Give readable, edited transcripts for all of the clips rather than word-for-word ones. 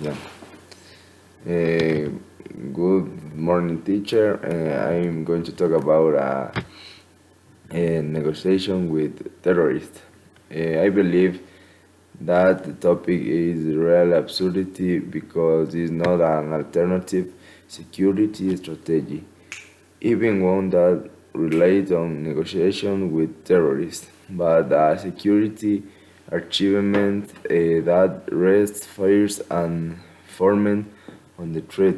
Yeah. Uh, Good morning, teacher. I'm going to talk about a negotiation with terrorists. I believe that the topic is real absurdity because it's not an alternative security strategy, even one that relies on negotiation with terrorists, but a security achievement that rests, fires, and formed on the threat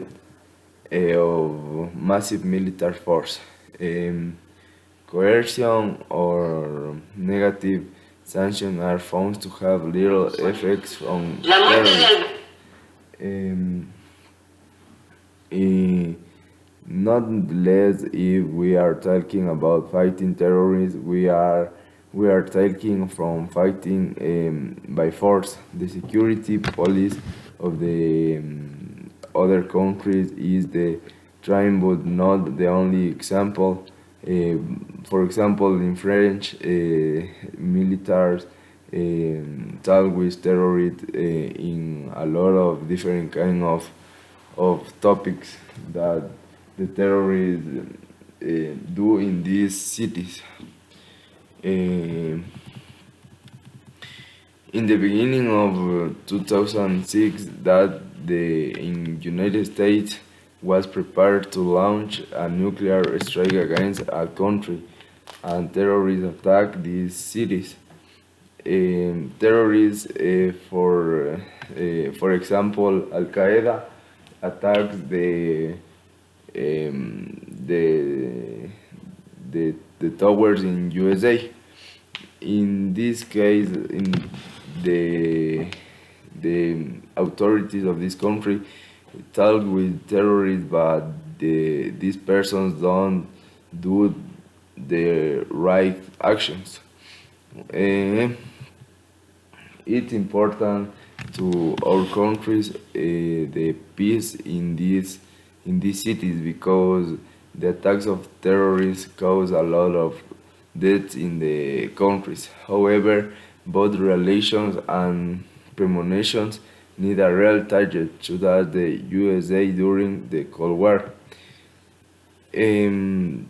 of massive military force. Um, Coercion or negative sanctions are found to have little effects on terrorism. Um, eh, Nonetheless, if we are talking about fighting terrorists, we are talking from fighting by force. The security police of the other countries is the trying, but not the only example. For example, in French, militaries talk with terrorists in a lot of different kind of topics that the terrorists do in these cities. Uh, in the beginning of 2006, that the in United States was prepared to launch a nuclear strike against a country, and terrorists attacked these cities. Terrorists, for example, Al Qaeda attacks the the towers in USA. In this case, in the the authorities of this country talk with terrorists, but these persons don't do the right actions. Uh, it's important to our countries the peace in these cities because the attacks of terrorists cause a lot of deaths in the countries. However, both relations and premonitions need a real target, such as the USA during the Cold War. Um,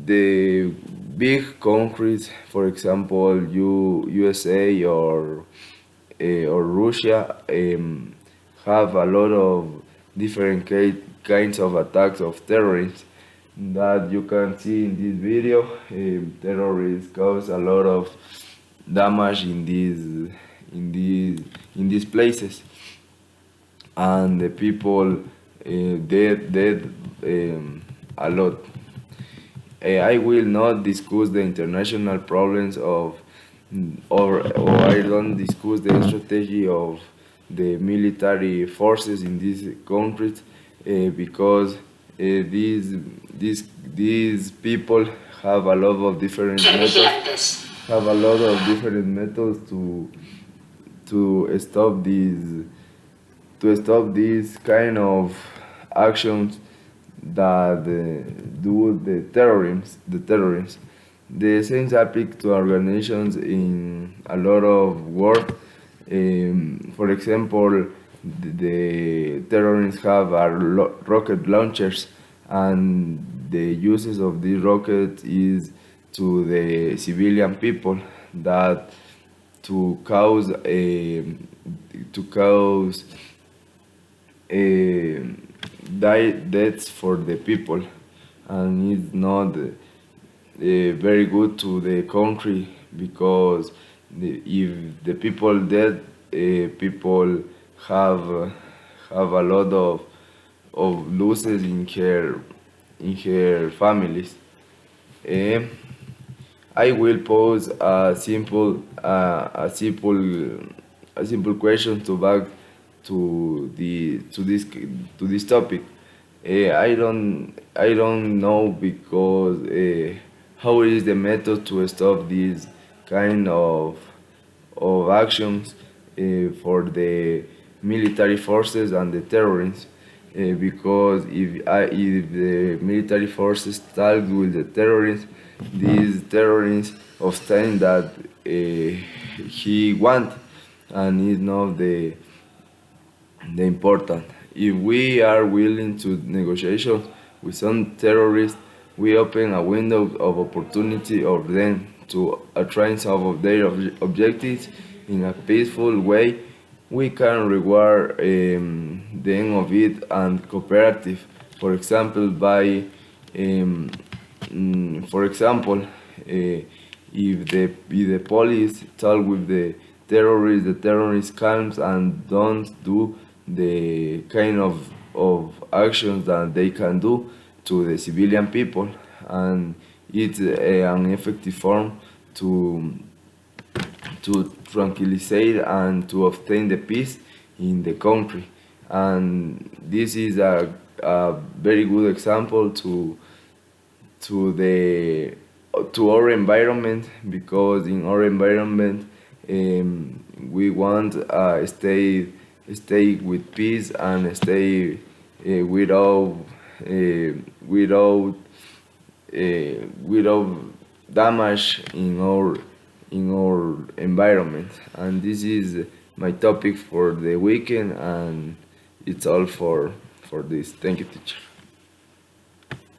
the big countries, for example, USA or Russia, have a lot of different kinds of attacks of terrorists that you can see in this video. Terrorists cause a lot of damage in these places, and the people dead a lot. I will not discuss the international problems or I don't discuss the strategy of the military forces in these countries because these people have a lot of different methods to stop these kind of actions that do the terrorists. The same applies to organizations in a lot of work. For example, the terrorists have rocket launchers, and the uses of these rockets is to the civilian people that to cause a deaths for the people, and it's not very good to the country because if the people dead, people have have a lot of losses in her families. Eh, I will pose a simple question to back to this topic. I don't know because how is the method to stop these kind of actions for the military forces and the terrorists. Because if the military forces talk with the terrorists, these terrorists obtain that he want, and is not the important. If we are willing to negotiations with some terrorists, we open a window of opportunity of them to attain some of their objectives in a peaceful way. We can reward the end of it and cooperative. For example, by for example, if the police talk with the terrorist comes and don't do the kind of actions that they can do to the civilian people, and it's an effective form to tranquilize and to obtain the peace in the country. And this is a very good example to the to our environment, because in our environment we want stay with peace and stay uh, without without damage in our environment. And this is my topic for the weekend, and it's all for this. Thank you, teacher.